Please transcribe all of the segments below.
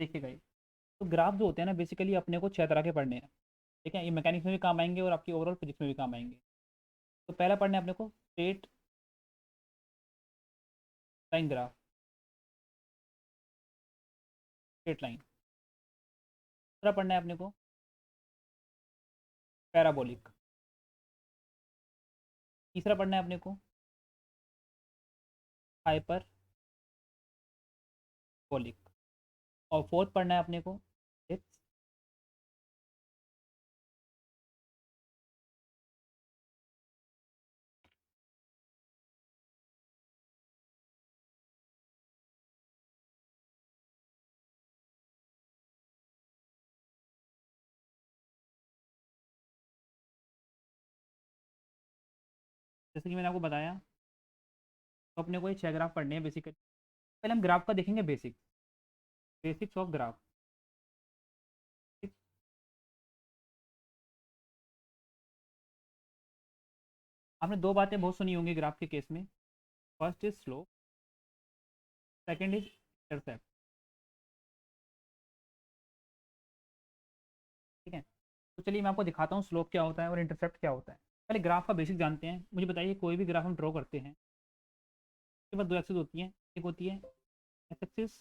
देखिएगा ये, तो ग्राफ जो होते हैं ना बेसिकली अपने को 6 तरह के पढ़ने हैं। ठीक है, ये मैकेनिक्स में भी काम आएंगे और आपकी ओवरऑल फिजिक्स में भी काम आएंगे। तो पहला पढ़ना है अपने को straight line graph, straight line. दूसरा पढ़ना है अपने को पैराबोलिक। तीसरा पढ़ना है अपने को हाइपर बोलिक। और फोर्थ पढ़ना है अपने को इट्स। जैसे कि मैंने आपको बताया, तो अपने को ये 6 ग्राफ पढ़ने हैं बेसिकली। पहले हम ग्राफ का देखेंगे बेसिक्स, बेसिक्स ऑफ ग्राफ। आपने दो बातें बहुत सुनी होंगी ग्राफ के केस में। First is slope, second is intercept. ठीक है, तो चलिए मैं आपको दिखाता हूँ स्लोप क्या होता है और इंटरसेप्ट क्या होता है। पहले ग्राफ का बेसिक जानते हैं। मुझे बताइए, कोई भी ग्राफ हम ड्रॉ करते हैं, उसके पास दो एक्सिस होती हैं। एक होती है एक्स एक्सिस,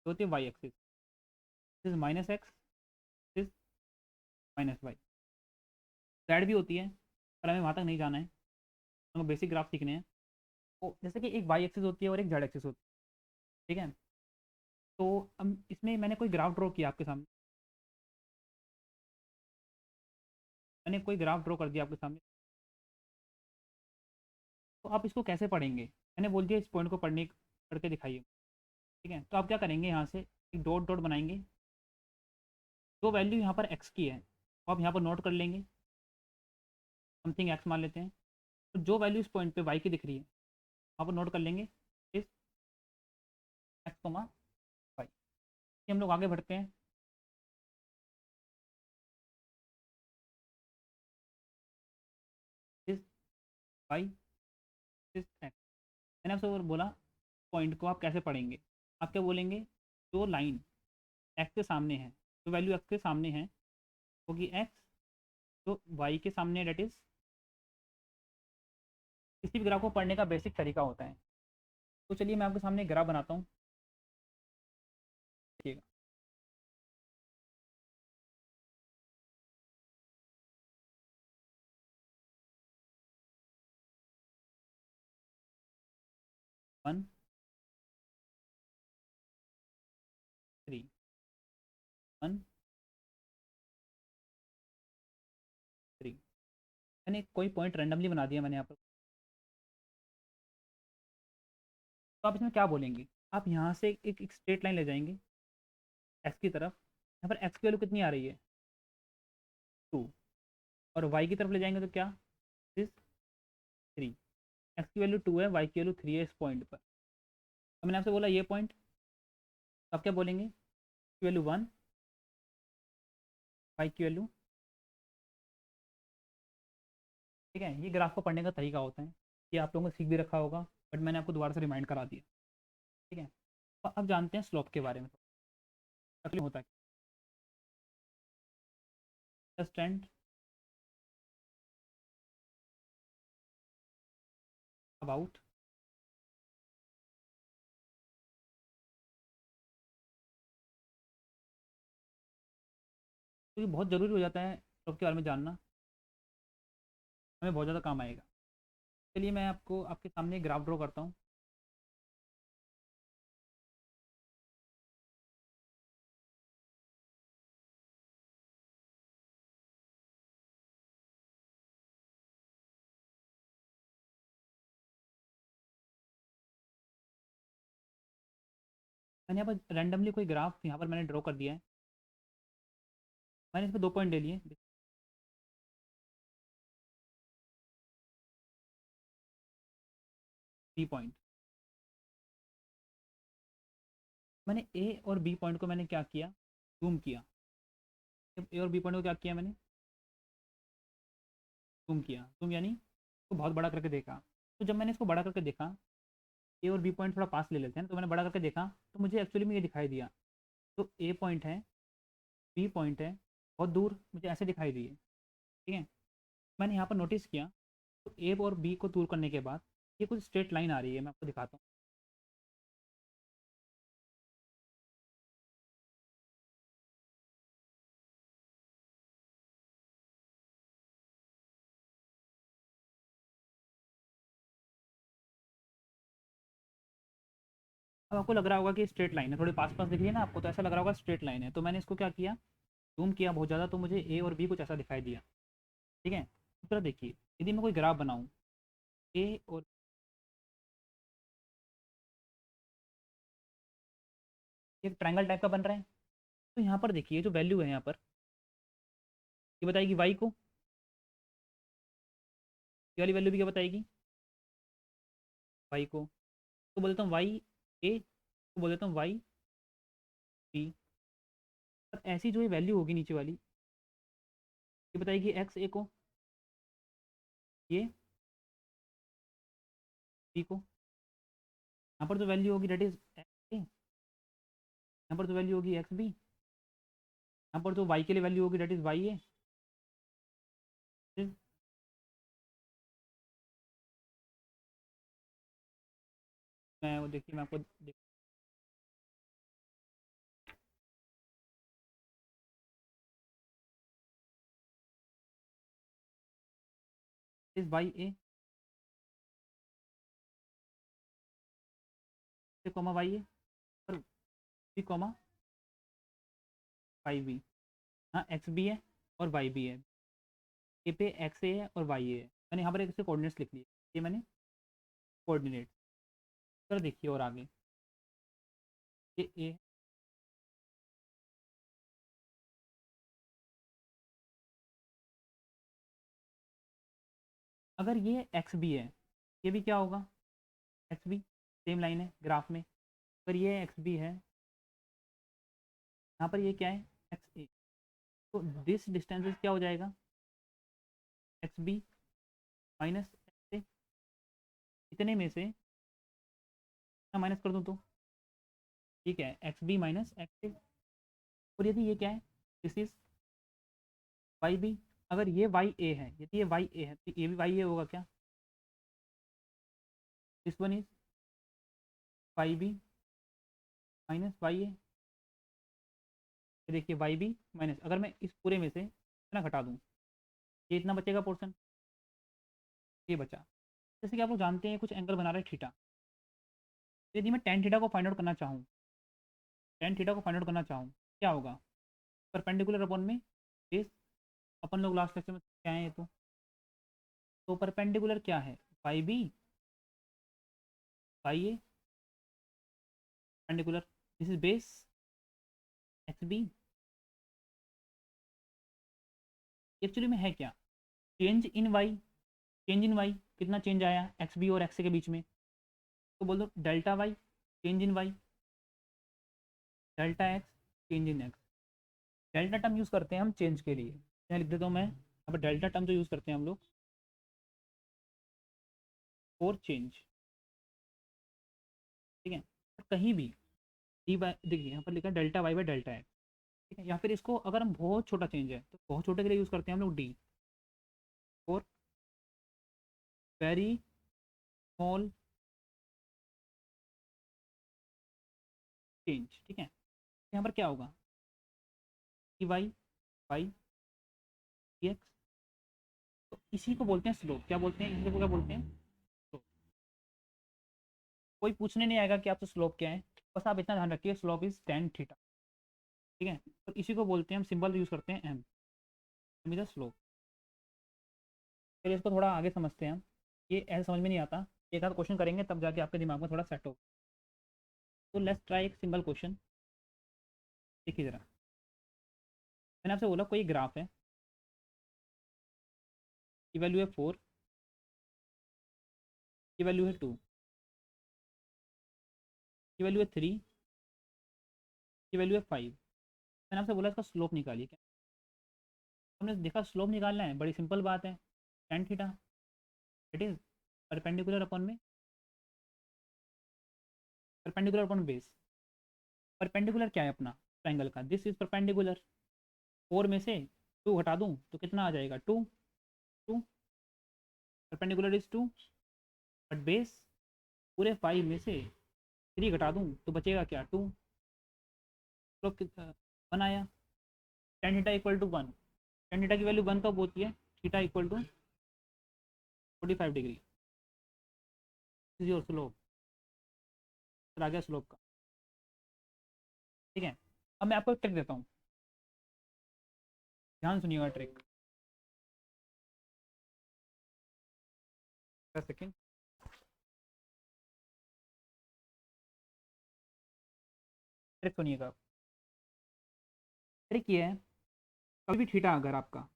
दो होती है Y axis. This is minus X, this minus Y. Z भी होती है, पर हमें वहाँ तक नहीं जाना है, हमें बेसिक ग्राफ सीखने हैं। तो जैसे कि एक वाई एक्सिस होती है और एक जेड एक्सिस होती है। ठीक है, तो हम इसमें मैंने कोई ग्राफ ड्रॉ किया आपके सामने, मैंने कोई ग्राफ ड्रॉ कर दिया आपके सामने। तो आप इसको कैसे पढ़ेंगे? मैंने बोल दिया इस पॉइंट को पढ़ने करके दिखाइए। ठीक है, तो आप क्या करेंगे, यहाँ से एक डॉट डॉट बनाएंगे। जो वैल्यू यहाँ पर एक्स की है वो आप यहाँ पर नोट कर लेंगे, समथिंग एक्स मान लेते हैं। तो जो वैल्यू इस पॉइंट पे वाई की दिख रही है वहाँ पर नोट कर लेंगे इस एक्स कोमा वाई। हम लोग आगे बढ़ते हैं। इस वाई, इस एक्स। मैंने आपसे वो बोला पॉइंट को आप कैसे पढ़ेंगे। आप क्या बोलेंगे, जो लाइन एक्स के सामने है, जो वैल्यू एक्स के सामने है होगी एक्स, जो वाई के सामने डेट इज। किसी भी ग्राफ को पढ़ने का बेसिक तरीका होता है। तो चलिए मैं आपके सामने एक ग्राफ बनाता हूँ, देखिएगा। 1 3 1 3। मैंने कोई पॉइंट रैंडमली बना दिया मैंने यहाँ पर। तो आप इसमें क्या बोलेंगे, आप यहाँ से एक स्ट्रेट लाइन ले जाएंगे एक्स की तरफ। यहाँ पर एक्स की वैल्यू कितनी आ रही है, 2। और वाई की तरफ ले जाएंगे तो क्या, दिस 3। एक्स की वैल्यू 2 है, वाई की वैल्यू 3 है इस पॉइंट पर। अब मैंने आपसे बोला ये पॉइंट, तो आप क्या बोलेंगे, की वैल्यू 1, वाई की वैल्यू। ठीक है, ये ग्राफ को पढ़ने का तरीका होता है। ये आप लोगों को सीख भी रखा होगा, बट मैंने आपको दोबारा से रिमाइंड करा दिया। ठीक है, तो अब जानते हैं स्लोप के बारे में। तकलीफ होता है स्टैंड अबाउट। तो ये बहुत ज़रूरी हो जाता है स्लोप के बारे में जानना, हमें बहुत ज़्यादा काम आएगा। चलिए मैं आपको आपके सामने एक ग्राफ ड्रॉ करता हूँ। मैंने यहाँ पर रैंडमली कोई ग्राफ यहाँ पर मैंने ड्रॉ कर दिया है। मैंने इसमें 2 पॉइंट ले लिए, 3 पॉइंट। मैंने ए और बी पॉइंट को मैंने क्या किया, जूम किया। ए और बी पॉइंट को क्या किया मैंने, जूम किया। जूम यानी तो बहुत बड़ा करके देखा। तो जब मैंने इसको बड़ा करके देखा, ए और बी पॉइंट थोड़ा पास ले लेते हैं, तो मैंने बड़ा करके देखा तो मुझे एक्चुअली में ये दिखाई दिया। तो ए पॉइंट है, बी पॉइंट है, बहुत दूर मुझे ऐसे दिखाई दिए। ठीक है, मैंने यहाँ पर नोटिस किया, तो ए और बी को दूर करने के बाद ये कुछ स्ट्रेट लाइन आ रही है, मैं आपको दिखाता हूँ। अब आपको लग रहा होगा कि स्ट्रेट लाइन है, थोड़ी पास पास दिख रही है ना आपको, तो ऐसा लग रहा होगा स्ट्रेट लाइन है। तो मैंने इसको क्या किया, जूम किया बहुत ज़्यादा, तो मुझे ए और बी कुछ ऐसा दिखाई दिया। ठीक है, दूसरा देखिए, यदि मैं कोई ग्राफ बनाऊँ ए और एक ट्रायंगल टाइप का बन रहा है, तो यहाँ पर देखिए जो वैल्यू है यहाँ पर, ये बताएगी वाई को, ये वाली वैल्यू भी क्या बताएगी, वाई को। तो बोल देता हूँ वाई ए, तो बोल देता हूँ वाई बी। और ऐसी जो ये वैल्यू होगी नीचे वाली, ये बताएगी एक्स ए को, ये बी को। यहाँ पर जो वैल्यू होगी डेट इज एक्स ए, यहाँ पर जो वैल्यू होगी एक्स बी, यहाँ पर जो वाई के लिए वैल्यू होगी डेट इज वाई ए। मैं वो देखिए, मैं आपको इज वाई ए से कॉमा वाई ए और बी कॉमा वाई बी। हाँ एक्स बी है और वाई बी है, ए पे एक्स ए है और वाई ए है। मैंने यहाँ पर एक कोऑर्डिनेट्स लिख लिए, ये मैंने कोऑर्डिनेट कर देखिए। और आगे ये ए, अगर ये एक्स बी है, ये भी क्या होगा, एक्स बी, सेम लाइन है ग्राफ में। अगर ये एक्स बी है, यहाँ पर ये क्या है, एक्स ए, तो दिस डिस्टेंस क्या हो जाएगा, एक्स बी माइनस एक्स ए। इतने में से माइनस कर दूँ तो ठीक है, एक्स बी माइनस एक्स ए। और यदि ये क्या है, दिस इज वाई बी। अगर ये वाई ए है, यदि ये वाई ए है, तो ये भी वाई ए होगा क्या, this one is Y B minus Y A. देखिए वाई बी माइनस, अगर मैं इस पूरे में से इतना घटा दूँ, ये इतना बचेगा पोर्शन, ये बचा। जैसे कि आप लोग जानते हैं कुछ एंगल बना रहे हैं थीटा, यदि मैं टेन थीटा को फाइंड आउट करना चाहूँ, टेन थीटा को फाइंड आउट करना चाहूँ, क्या होगा, परपेंडिकुलर अपॉन में बेस। अपन लोग लास्ट लेक्चर में क्या है ये, तो परपेंडिकुलर क्या है, Y B Y A perpendicular, this is base X B. Actually में है क्या, change in Y, change in Y कितना चेंज आया एक्स बी और एक्स के बीच में, तो बोल दो delta Y change in Y, delta X change in X. Delta term use करते हैं हम चेंज के लिए, यहाँ लिख देता हूँ मैं, यहाँ पर डेल्टा टर्म जो यूज़ करते हैं हम लोग फॉर चेंज। ठीक है, और कहीं भी डी बाई, देखिए यहाँ पर लिखा है delta Y by delta X. ठीक है, या फिर इसको अगर हम बहुत छोटा चेंज है तो बहुत छोटे के लिए यूज़ करते हैं हम लोग D, for very small change. ठीक है, यहाँ पर क्या होगा, D Y by D X, तो इसी को बोलते हैं स्लोप। क्या बोलते हैं, इसी को क्या बोलते हैं, स्लोप। कोई पूछने नहीं आएगा कि आपसे स्लोप क्या है, बस आप इतना ध्यान रखिए स्लोप इज टेन थीटा। ठीक है, तो इसी को बोलते हैं हम, सिंबल यूज़ करते हैं M, M is the slope. फिर इसको थोड़ा आगे समझते हैं हम, ये ऐसे समझ में नहीं आता, एक आध क्वेश्चन करेंगे तब जाके आपके दिमाग में थोड़ा सेट हो। तो लेट्स ट्राई एक सिंगल क्वेश्चन। देखिए ज़रा, मैंने आपसे बोला कोई ग्राफ है, की वैल्यू है 4, की वैल्यू है 2, की वैल्यू है 3, की वैल्यू है 5। मैंने आपसे बोला इसका स्लोप निकालिए। क्या हमने देखा, स्लोप निकालना है, बड़ी सिंपल बात है, ten theta, it is perpendicular upon में परपेंडिकुलर अपॉन बेस। परपेंडिकुलर क्या है अपना ट्रायंगल का, दिस इज परपेंडिकुलर। 4 में से 2 हटा दूँ तो कितना आ जाएगा, 2। 2 परपेंडिकुलर इज 2, बट बेस पूरे 5 में से 3 घटा दूँ तो बचेगा क्या, 2। तो 1 आया। Tan theta equal to 1, tan theta की वैल्यू 1 कब होती है, theta equal to 45 degree. Is your slope, आ गया स्लोप का। ठीक है, अब मैं आपको एक ट्रिक देता हूँ, ध्यान सुनिएगा ट्रिक। सेकेंड, ट्रिक सुनिएगा। ट्रिक ये है, कभी भी थीटा अगर आपका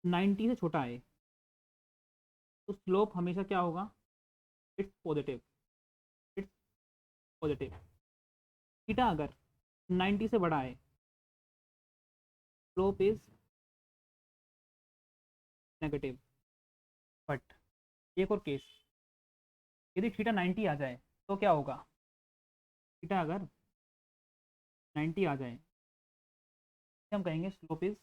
90 से छोटा है तो स्लोप हमेशा क्या होगा, it's positive. It's positive. Theta अगर 90 से बड़ा है, स्लोप इज नेगेटिव। बट एक और केस, यदि थीटा 90 आ जाए तो क्या होगा, थीटा अगर 90 आ जाए हम कहेंगे स्लोप इज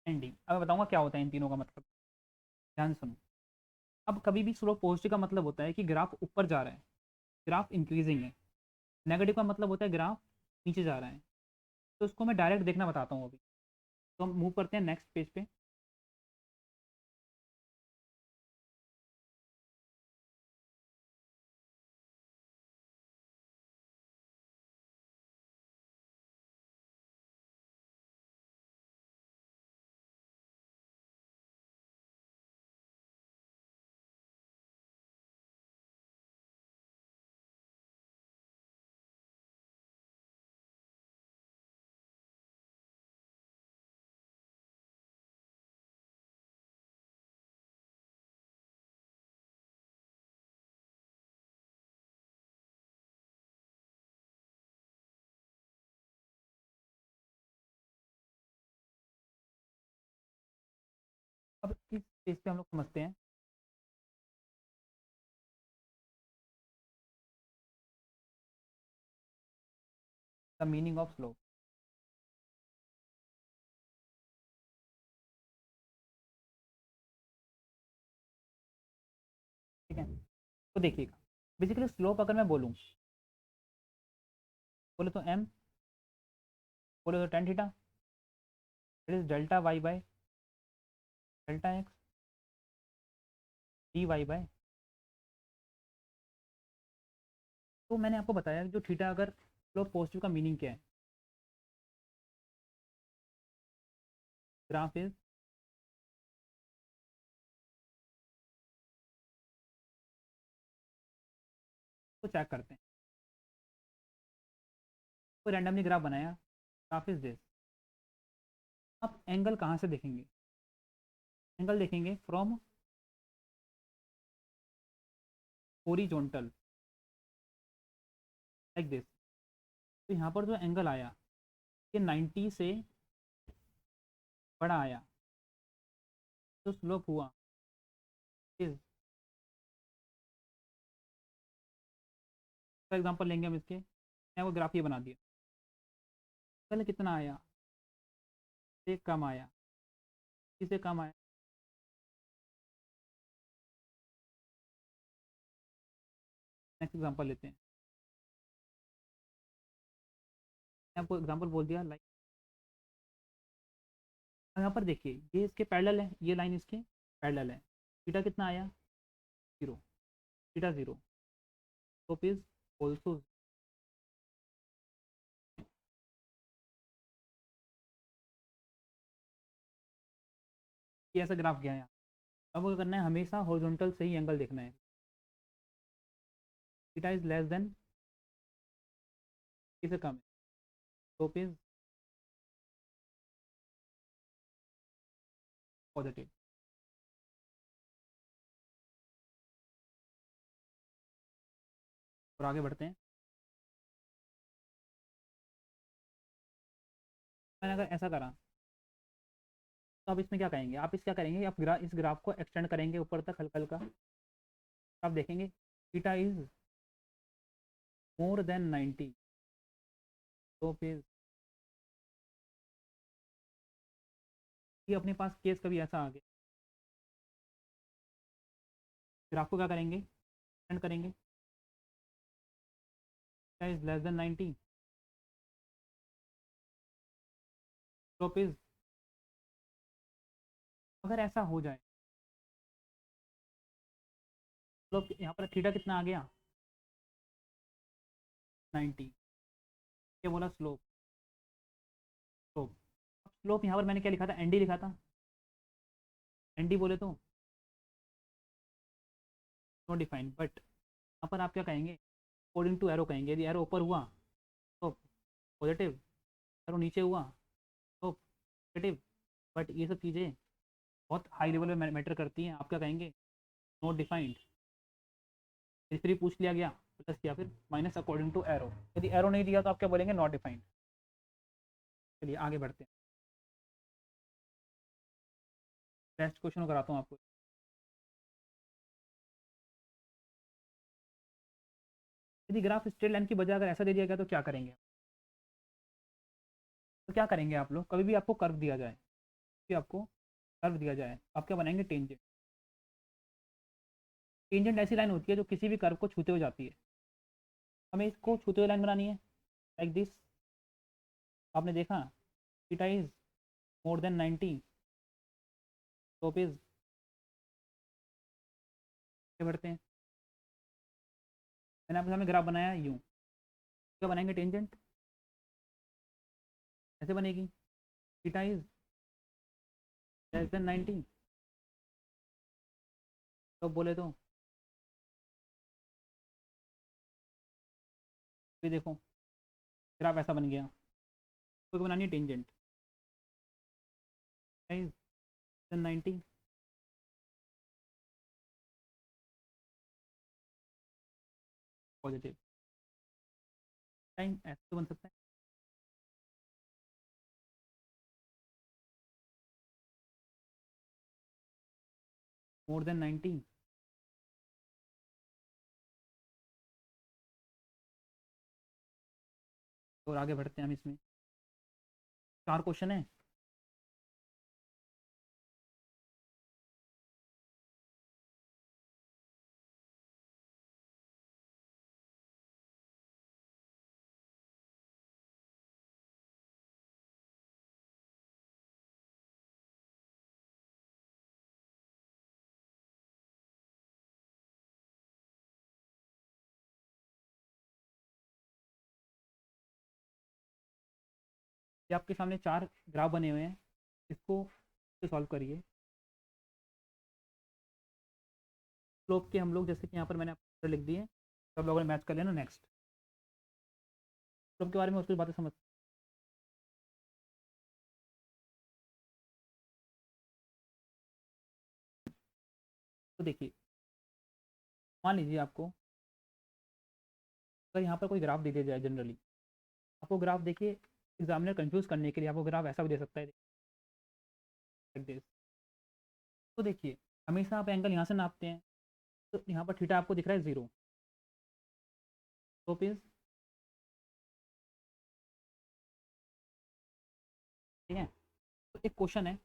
एंडिंग। अब मैं बताऊंगा क्या होता है इन तीनों का मतलब, ध्यान सुनो। अब कभी भी स्लोप पॉजिटिव का मतलब होता है कि ग्राफ ऊपर जा रहा है, ग्राफ इंक्रीजिंग है। नेगेटिव का मतलब होता है ग्राफ नीचे जा रहा है। तो उसको मैं डायरेक्ट देखना बताता हूँ अभी। तो हम मूव करते हैं नेक्स्ट पेज पे। अब इस पेज पे हम लोग समझते हैं द मीनिंग ऑफ स्लोप। ठीक है, तो देखिएगा, बेसिकली स्लोप अगर मैं बोलूँ, बोले तो एम, बोले तो tan theta, it is delta Y by delta X D Y by. तो मैंने आपको बताया जो थीटा अगर स्लोप पॉजिटिव का मीनिंग क्या है, ग्राफ इज तो चेक करते हैं। कोई रैंडमली ग्राफ बनाया, ग्राफ इज दिस। आप एंगल कहाँ से देखेंगे, एंगल देखेंगे फ्रॉम हॉरिजॉन्टल लाइक दिस। तो यहाँ पर जो एंगल आया ये 90 से बड़ा आया, तो स्लोप हुआ इज, फॉर एग्जांपल लेंगे हम इसके, मैं वो ग्राफ ये बना दिया। पहले कितना आया, से कम आया, किससे कम आया, नेक्स्ट एग्जांपल लेते हैं। मैं आपको एग्जांपल बोल दिया लाइक, यहाँ पर देखिए ये इसके पैरेलल है, ये लाइन इसके पैरेलल है। थीटा कितना आया, 0, थीटा 0, स्लोप इज ऑल्सो। ये ऐसा ग्राफ गया है। अब क्या करना है, हमेशा हॉरिजॉन्टल से ही एंगल देखना है। थीटा इज लेस देन, किससे कम है, स्लोप इज पॉजिटिव। और आगे बढ़ते हैं। मैंने अगर ऐसा करा, तो आप इसमें क्या करेंगे, आप इस क्या करेंगे, आप इस ग्राफ को एक्सटेंड करेंगे ऊपर तक हल्का हल्का। आप देखेंगे थीटा इज मोर देन 90। तो फिर ये अपने पास केस कभी ऐसा आ गया, फिर आपको क्या करेंगे, एक्सटेंड करेंगे, theta is less than 90, slope is, अगर ऐसा हो जाए, स्लोप यहाँ पर थीटा कितना आ गया 90, क्या बोला स्लोप, स्लोप, स्लोप यहाँ पर मैंने क्या लिखा था, एनडी लिखा था, एनडी बोले तो नो डिफाइन, बट यहाँ पर आप क्या कहेंगे, अकॉर्डिंग टू एरो कहेंगे, यदि एरो ऊपर हुआ तो पॉजिटिव, एरो नीचे हुआ तो नेगेटिव। बट ये सब चीज़ें बहुत हाई लेवल में मैटर करती हैं, आप क्या कहेंगे, नोट डिफाइंड, फिर फ्री पूछ लिया गया, प्लस या फिर माइनस अकॉर्डिंग टू एरो, यदि एरो नहीं दिया तो आप क्या बोलेंगे, नॉट डिफाइंड। चलिए आगे बढ़ते हैं, नेक्स्ट क्वेश्चन कराता हूँ आपको। यदि ग्राफ स्ट्रेट लाइन की बजाय अगर ऐसा दे दिया गया तो क्या करेंगे, तो क्या करेंगे आप लोग, कभी भी आपको कर्व दिया जाए, कि आपको कर्व दिया जाए, आप क्या बनाएंगे, टेंजेंट। टेंजेंट ऐसी लाइन होती है जो किसी भी कर्व को छूते हुए जाती है, हमें इसको छूते हुए लाइन बनानी है, लाइक दिस। आपने देखा theta is more then 90, slope is, आगे बढ़ते हैं, मैंने आपके सामने ग्राफ बनाया यूं, क्या बनाएंगे, टेंजेंट ऐसे बनेगी, थीटा इज लेस देन 90, तो बोले तो भी देखो ग्राफ ऐसा बन गया, तो बनानी है टेंजेंट, इज 90, पॉजिटिव, टाइम ऐसे तो बन सकता है, मोर देन 90, और आगे बढ़ते हैं हम, इसमें 4 क्वेश्चन है। ये आपके सामने 4 ग्राफ बने हुए हैं, इसको सॉल्व करिए। स्लोप के हम लोग जैसे कि यहाँ पर मैंने आपको लिख दिए, सब लोगों ने मैच कर लिया ना, नेक्स्ट स्लोप के बारे में कुछ बातें समझ। तो देखिए, मान लीजिए आपको अगर यहाँ पर कोई ग्राफ दे दिया जाए, जनरली आपको ग्राफ देखिए, एग्जामिनर कंफ्यूज करने के लिए आपको ग्राफ ऐसा भी दे सकता है, like this। तो देखिए हमेशा आप एंगल यहाँ से नापते हैं, तो यहाँ पर थीटा आपको दिख रहा है 0, तो फिर ठीक है, तो एक क्वेश्चन है,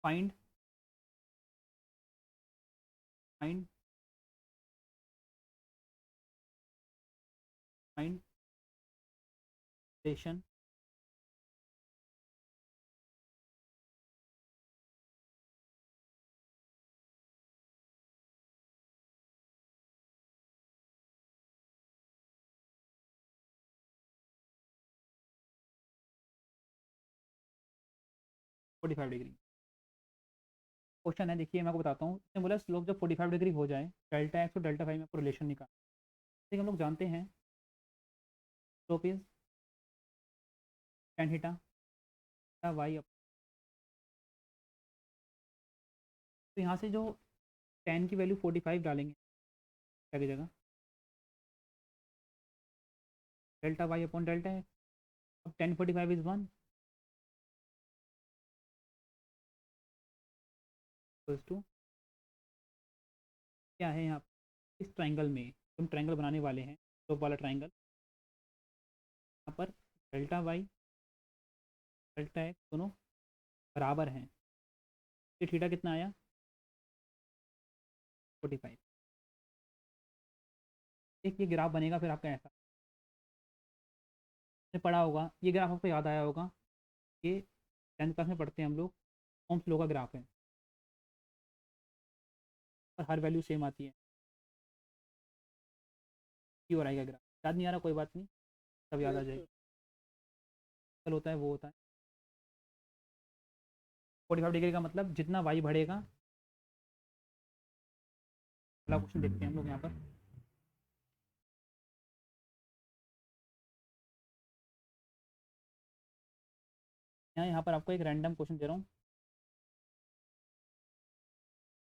find find find relation 45 degree. Question है, देखिए मैं आपको बताता हूँ, इसने बोला स्लोप जब 45 डिग्री हो जाए, डेल्टा एक्स और डेल्टा फाई में आपको रिलेशन निकाल, ठीक हम लोग जानते हैं slope is tan theta Y, तो यहाँ से जो tan की वैल्यू 45 डालेंगे क्या की जगह, डेल्टा वाई अपॉन डेल्टा है, अब 1045 इज 1 टू क्या है यहाँ इस ट्राइंगल में, हम ट्राइंगल बनाने वाले हैं टॉप वाला ट्राइंगल, यहाँ पर डेल्टा वाई डेल्टा एक्स दोनों बराबर हैं। ये थीटा कितना आया 45। एक ये ग्राफ बनेगा फिर आपका ऐसा, आपने पढ़ा होगा ये ग्राफ आपको याद आया होगा, ये 10th क्लास में पढ़ते हैं हम लोग, ओम्स लॉ का ग्राफ है और हर वैल्यू सेम आती है, ये और आएगा ग्राफ। याद नहीं आ रहा कोई बात नहीं, तब याद आ जाएगा। चल होता है वो होता है 45 डिग्री का मतलब जितना वाई बढ़ेगा। अगला क्वेश्चन देखते हैं हम लोग यहाँ पर। यहाँ पर आपको एक रैंडम क्वेश्चन दे रहा हूँ,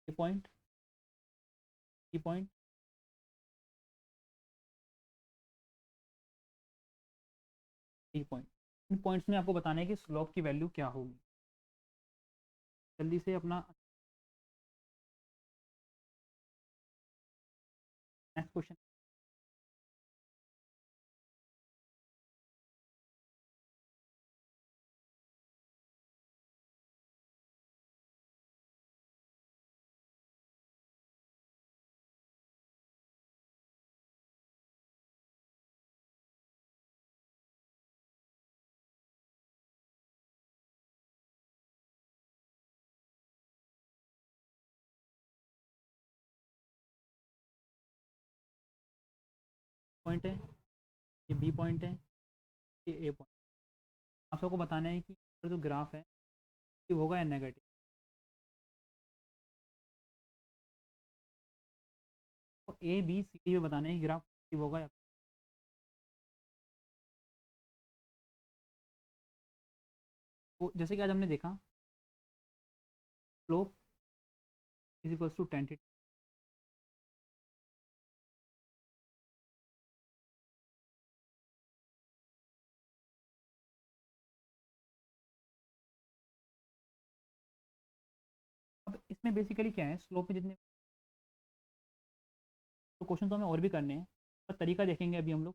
ये पॉइंट ये पॉइंट ये पॉइंट, इन पॉइंट्स में आपको बताना है कि स्लोप की वैल्यू क्या होगी। जल्दी से अपना नेक्स्ट क्वेश्चन। पॉइंट है, ये बी पॉइंट है, ये ए पॉइंट। आप सबको बताना है कि जो ग्राफ है ये होगा या नेगेटिव। तो ए बी सी डी में बताना है कि ग्राफ पॉजिटिव होगा या, तो जैसे कि आज हमने देखा slope is equals to tan theta. अब इसमें बेसिकली क्या है, स्लोप में जितने तो क्वेश्चन तो हमें और भी करने हैं, पर तरीका देखेंगे अभी हम लोग।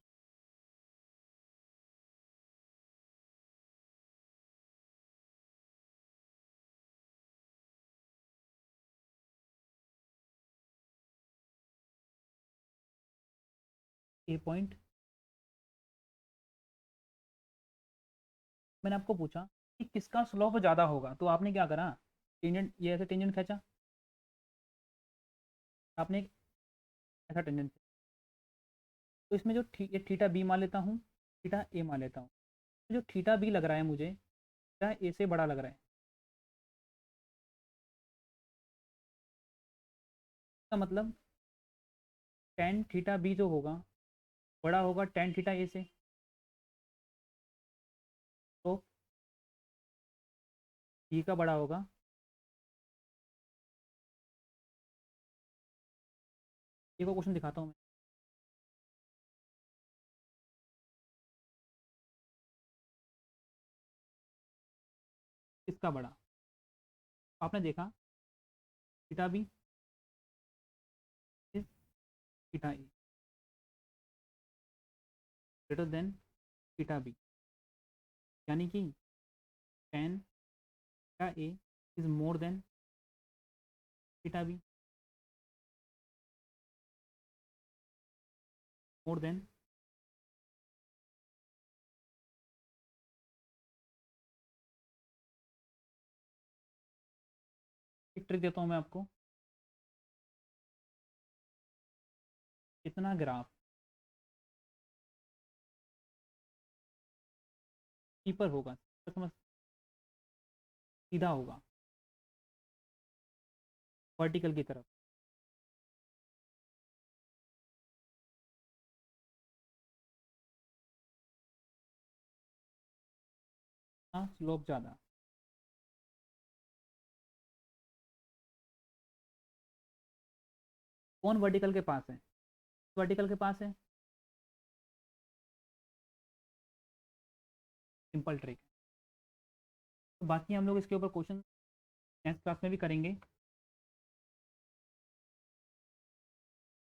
ए पॉइंट मैंने आपको पूछा कि किसका स्लोप ज़्यादा होगा, तो आपने क्या करा, टेंजेंट ये ऐसे टेंजेंट खींचा, आपने एक ऐसा टेंजेंट, तो इसमें जो ये थीटा बी मान लेता हूँ, थीटा ए मान लेता हूँ। तो जो थीटा बी लग रहा है मुझे, थीटा ए से बड़ा लग रहा है, इसका मतलब टेन थीटा बी जो होगा बड़ा होगा टेन थीटा ए से। तो बी का बड़ा होगा, ये को क्वेश्चन दिखाता हूँ मैं। इसका बड़ा, आपने देखा theta B is theta A greater than theta B, यानी कि tan theta A is more than theta B, more than. एक ट्रिक देता हूँ मैं आपको, कितना ग्राफ कीपर होगा, तो समझ सीधा होगा वर्टिकल की तरफ, हाँ स्लोप ज़्यादा। कौन वर्टिकल के पास है, वर्टिकल के पास है, सिंपल ट्रिक है। तो बाकी हम लोग इसके ऊपर क्वेश्चन नेक्स्ट क्लास में भी करेंगे।